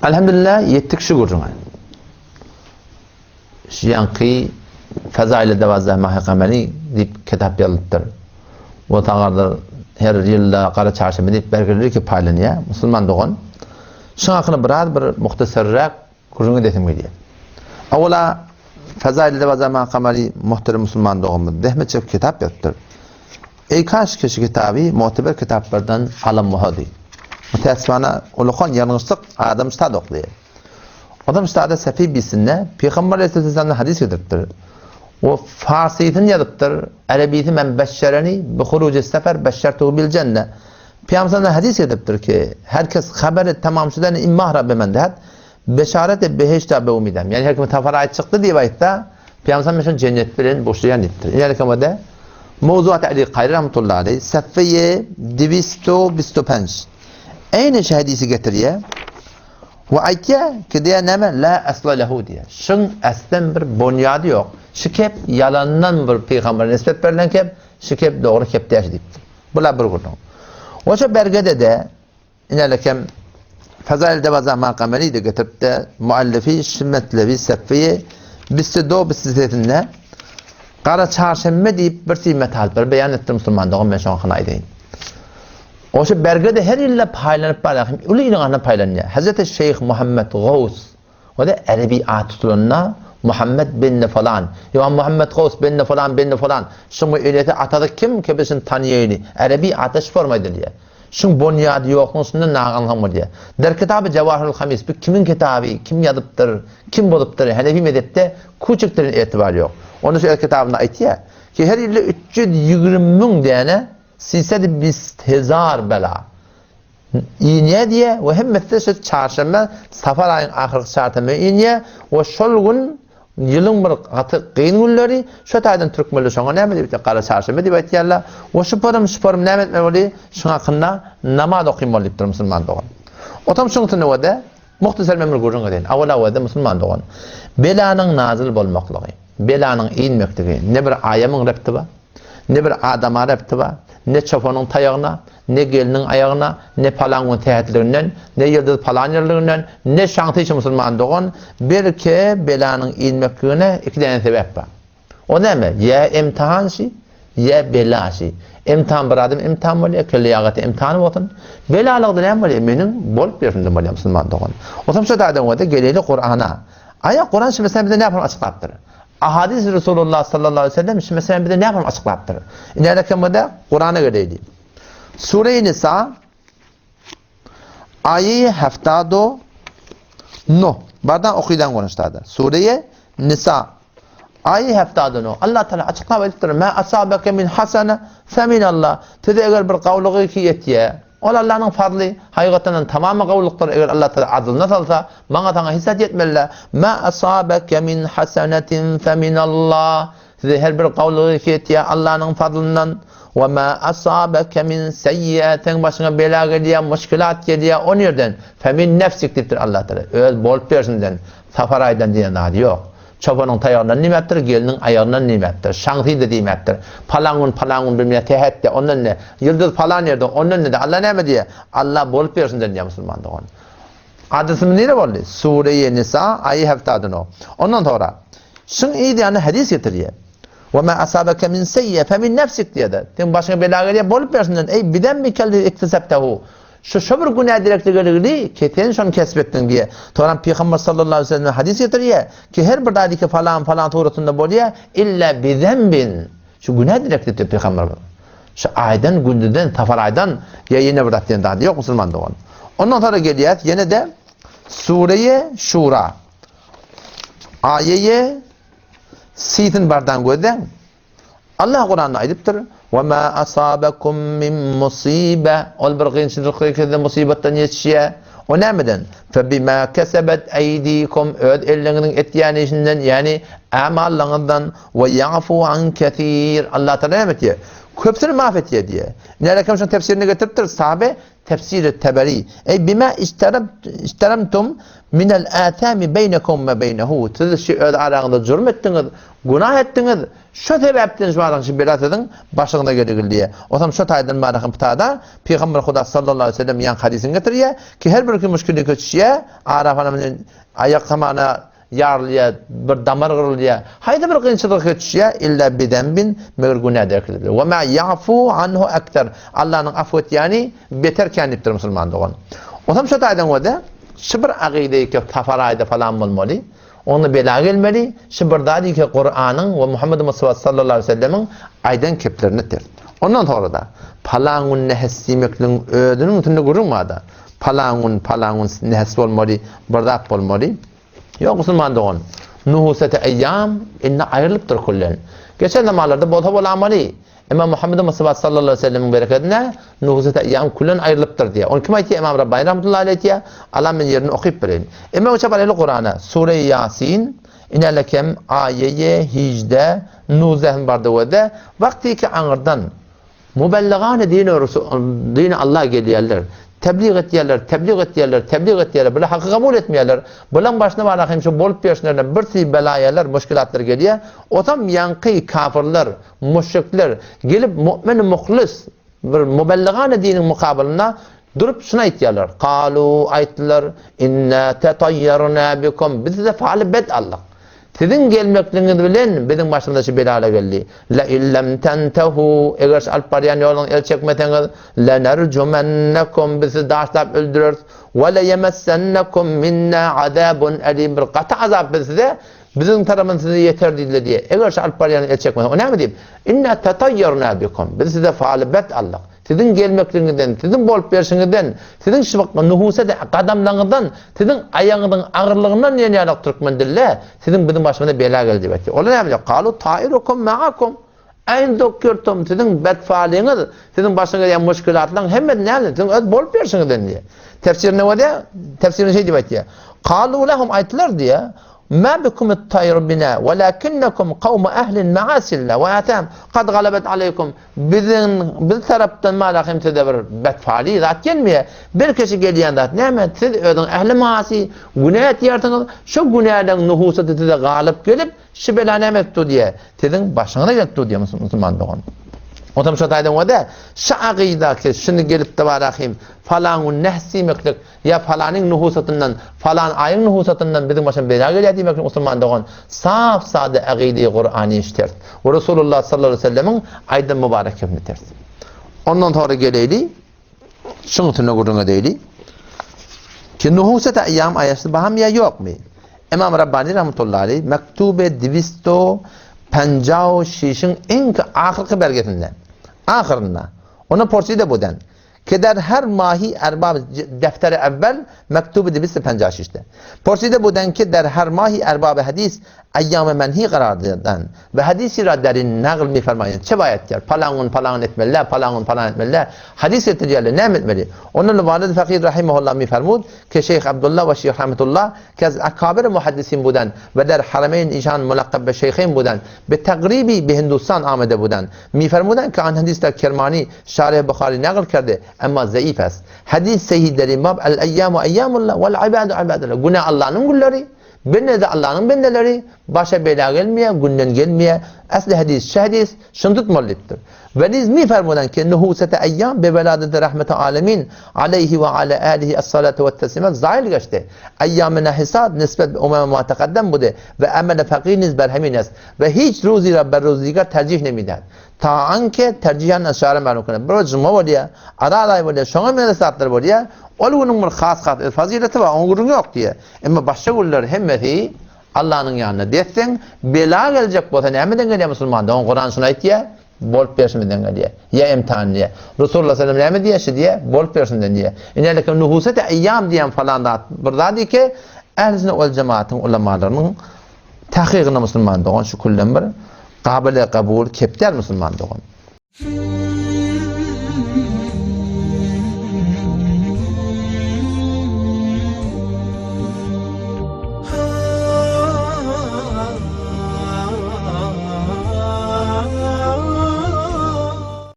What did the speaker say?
Elhamdülillah yettik şu gurcuna. Şiyanki Fezail-i Devazah Mahkameli deyip kitap yazılıptır. O tağarda her yılda Qara Çarşamba deyip belgeleri ki paylanıyor. Müslüman doğan. Şun hakkında bir muhtasarrak gurcuna dedim geliyor. Avvala Fezail-i Devazah Mahkameli muhterem Müslüman doğan dehmetçe kitap yazıptır. Kaç kişi kitabı muhteber kitaplardan alınmalı değil. Müteessifana ulukan yanlışlık adam üstad okuyor. Adam üstadı Sefi bilsinne Peygamber Aleyhisselam'dan hadis getirtir. O Farsiyetin yazıptır. Arabiyeti men beşşereni bi huruci sefer beşşertuhu bil cenne. Peygamber'den hadis getirtir ki herkes haberi tamamşıdan immah Rabbimen dehat beşarete beheşte be umidem. Yani herkes tafarayet çıktı diye vayitta Peygamber'den mesela cennet bilen boşlayan ettir. Yani kamada Mevzuat Ali Kayri rahmetullahi aleyh Seffeye 225 aynı şey hadisi getiriyor. Ve aytiye ki diye neme la asla lehu diye. Şun aslen bir bunyadı yok. Şikep yalandan bir peygamber nispet verilen kep, şikep doğru kep deyiş deyip. Bula bir kurdu. O şu belgede de inelekem Fezail-i Devazah Mahkameli de getirip de muallifi Şimmetlevi Seffeye bistido bistidetinle Qara Çarşamba deyip bir simet halper beyan ettim Müslümanlığın ben şoň hına edeyim. O şu belgede her ille paylanıp barahim. Ulu ilana paylanıyor. Hazreti Şeyh Muhammed Gaus o da Arabi atutulunna Muhammed bin falan. Ya Muhammed Gaus bin falan. Şunu ileti atadı kim ki bizim tanıyayını. Arabi atış formaydı diye. Şun bunyadı yokluğun üstünde nağanlamı diye. Der kitabı Cevahirul Hamis. Bu kimin kitabı? Kim yazıptır? Kim buluptır? Hanefi mezhepte küçüklerin itibarı yok. Onun şu kitabında aytiyor ki her ille 320 bin diyene silsedi bistezar bela. İğne diye ve hem mesela çarşamba safar ayın ahir şartında iğne ve şolgun yılın bir katı kıyın günleri şu taydan Türkmenli şoňa näme diýip Qara Çarşamba diýip aýtýarlar. O şuparım näme etmeli şoň hakkında namaz okuymaly diýipdir Müslüman dogan. Otam şoňa näwede muhtasar memur gurunga deyin. Awala wada Müslüman dogan. Belanyň nazil bolmaklygy, belanyň inmekligi ne bir ayamyň repti ba, ne bir adama repti ba, ne çopanyň taýagyna, ne geliniň ayağına, ne palaňyň tähetlerinden, ne ýyldız palan ýerlerinden, ne şaňty Müslüman dogan belki belanyň inmekligine iki tane sebep bar. O näme? Ya imtihan şi, ya bela şi. İmtihan bir adam imtihan bolýar, kelliýaty imtihan bolsun. Belalygda näme bolýar? Meniň bolup berýär bolýar Müslüman dogan. Otam şu adam wada geleli Kur'ana. Aya Kur'an şu mesela bize ne yapar açıklayıptır. Ahadis Resulullah sallallahu aleyhi ve sellem şu mesela bize ne yapar açıklayıptır. İnelekemde Kur'an'a geleydi. Sure-i Nisa ayet 79 bardan okuydan konuştadı. Sure-i Nisa ayet 79 Allah Teala açıklayıptır. Ma asabeke min hasene femin Allah. Tede eğer bir kavluğu ki yetiye ol Allah'ın fadlı, hakikaten tamamı kavluktur. Eğer Allah Teala adılına salsa, bana sana hissat yetmeliler. Ma asabeke min hasenetin femin Allah. Size her bir kavluğu ki yetiye Allah'ın fadlından. Ve ma asabeke min seyyiatin başına bela geliyor, müşkilat geliyor, o nereden? Femin nefsik deyiptir Allah Teala. Öz bol persinden, safaraydan diye nadı yok. Çopanyň taýagyndan nimetdir, geliniň ayağından nimetdir. Şaňty da nimetdir. Palaňyn bilmä tehetde ondan ne? Ýyldız palan ýerde ondan ne? Allah näme diýär? Allah bolup bersin diýär Müslüman dogan. Adysy nere boldy? Sure-i Nisa ayet 79. Ondan sonra şun ýa-ni hadis getirýär. Ve ma asabeke min seyyi'e fe min nefsik diýär. Sen başyna bela gelýär bolup bersin. Ey biden mi keldi iktisaptahu? Şu bir günah direktligini keten şonu kesbettin diye. Toran Peygamber sallallahu aleyhi ve sellem hadis getiriyor ki her bir dadiki falan tuğratında bolýar illa bi zembin. Şu günah direktlikdi Peygamber. Şu aydan gündüden tafaraydan ya yine bir datdan daha yok Müslüman dogan. Ondan sonra gelýär yine de Sure-i Şura. Ayeye Sitin bardan göden Allah Kur'an'da ayıptır. وَمَا أَصَابَكُمْ مِنْ مُصِيبَةٍ ol bir qiyinçilikde musibetden yetişiyor. O nämeden? فَبِمَا كَسَبَتْ اَيْدِيكُمْ öd ellerinin etýän işinden yani amallarından ve yafu an ketir. Allah Teala ne diyor? Köpsünü mahvetiyor diye. Nerede şunun tefsirini getirtir sahabe tefsiri Teberi. Ey bima işteramtum minel atami beynekum ve beynehu. Siz şu arasında cürüm ettiniz, günah ettiniz. Şu sebepten şu arasında belat edin, başına gelir diye. O zaman şu taydan maraqın pitada Peygamber Huda sallallahu aleyhi ve sellem yan hadisin getiriyor ki her bir müşkülü köçüye Arafanın ayak tamana yarlıya, bir damar kırılıya, haydi bir kıyınçılık geçişe illa bidembin mevguna derkilir. Ve ma yafu anhu aktar. Allah'ın affet yani beter kendiptir Müslüman doğan. O zaman şu taydan o da şu bir akideyi ki kafarayda falan olmalı. Onu bela gelmeli. Şu bir daha ki Kur'an'ın ve Muhammed Mustafa sallallahu aleyhi ve sellem'in aydan keplerini ter. Ondan sonra da palangun nehessimekliğin ödünün üstünde kurulmadı. Palangun nehes olmalı, bardak olmalı. Yok Müslüman doğan. Nuhusete eyyam inne ayrılıptır kullen. Geçen zamanlarda bol bol amali. İmam Muhammed Mustafa sallallahu aleyhi ve sellem'in bereketine nuhusete eyyam kullen ayrılıptır diye. Onu kim ayetiyor? İmam Rabbani rahmetullahi aleyhi diye. Allah'ın yerini okuyup verin. İmam Uçap aleyhi Kur'an'a Sure-i Yasin inelekem ayeye hicde nuzehn bardavede vakti ki anırdan mubelligane dini Allah geliyorlar. Tebliğ ettiyerler. Böyle hakkı kabul etmeyeler. Bunun başına var şu bolup yaşlarına bir sürü belayalar, müşkilatlar geliyor. O tam yankı kafirler, müşrikler gelip mümin muhlis bir mubelligane dinin mukabilinde durup şuna ettiyerler. Kalu aytlar inna tetayyarna bikum. Biz de faali bed Allah. Sizin gelmekliğiniz bilen bizim başımıza şu belala geldi. La illem tentehu eğer alparyan yolun el çekmeteniz la nercumennekum bizi daşlap öldürür ve la yemessennekum minna azabun elim bir kata azab bize bizim tarafımız size yeter dedi diye. Eğer alparyan el çekmeten o ne mi diyeyim? İnna tetayyarna bikum. Biz size faali bet Allah. Sizin gelmekliğinizden, sizin bolup verişinizden, sizin şu nuhusete kadamlarınızdan, sizin ayağınızın ağırlığından ne yarak Türkmendille, sizin bizim başımıza bela geldi belki. Ola ne yapacak? Kalu ta'irukum ma'akum. Aynı doktortum, sizin bedfaliniz, sizin başına gelen müşkülatlan hemen ne yapacak? Sizin öz bolup verişinizden diye. Tefsirine o diye, tefsirine şey diye diye. Kalu lehum ayetler diye. ما بكم الطير بنا ولكنكم قوم أهل معاسلة وآتام قد غلبت عليكم biz taraftan malakım tedbir betfali zat gelmeye bir kişi geliyen zat ne siz ödün ehli maasi günah yartınız şu günahdan nuhusatı size galip gelip şu bela nemettu diye sizin başına geldi diye Müslüman doğan. O zaman şu taydan o da şu akida ki şimdi gelip de varakım falanın nehsimeklik ya falanın nuhusatından falan ayın nuhusatından bizim başına bela geliyor demek Müslüman doğan saf sade akide-i Kur'an'ı işler. Ve Resulullah sallallahu aleyhi ve sellem'in aydan mübarek yapını ters. Ondan sonra geleyli şunun üstüne kurduğuna deyli ki nuhusat-ı ayyam ayası baham ya yok mu? İmam Rabbani rahmetullahi aleyhi mektube 256'ın en ahirki belgesinden ahirinde ona porsiyi budan ki der her mahi erbab defteri evvel mektubu 256'de porsiyi budan ki der her mahi erbab hadis eyyam-ı menhi kararından ve hadisi ra derin nağıl mi fermayın çebayet yer palangun etmeliler palangun etmeliler hadis etmeliler ne etmeli onun valid fakir rahimahullah mi fermud ki Şeyh Abdullah ve Şeyh Rahmetullah ki az akabir muhaddisin budan ve der harameyn inşan mulakkab be şeyhin budan be taqribi be Hindistan amede budan mi fermudan ki an hadisler Kermani Şarih Bukhari nağıl kerdi ama zayıf است hadis sahih derin bab el eyyam eyyamullah vel ibadu ibadullah günah Allah'ın kulları benne de Allah'ın bendeleri başa bela gelmeye, günden gelmeye. Asli hadis, hadis şunu tutmalıdır. Ve nizmi fermudan ki nuhusete eyyam be veladeti rahmeti alemin aleyhi ve ala alihi as-salatu ve teslimat zahil geçti. Eyyam-ı nehisat nispet umama muatakaddem budu ve emel fakir nizber hemines ve hiç ruzi rabber ruzigar tercih nemider. Ta anke tercihan aşare malum kına. Bro cuma var ya, adalay var ya, şuna mene saatler var ya, onun bir khas fazileti var, onun yok diye. Ama başka gullar hemmeti Allah'ın yanına desin, bela gelecek bu ne emeden geliyor Müslüman da, Kur'an şuna diye, bol perşemeden geliyor. Ya imtihan diye. Resulullah sallallahu aleyhi ve sellem diye, şey diye, bol perşemeden diye. İneleke nuhusete eyyam diyen falan da, burada diye ki, ehl-i ol cemaatin ulemalarının tahkikine Müslüman doğan şu kullen bir kabile kabul kepter Müslüman doğan.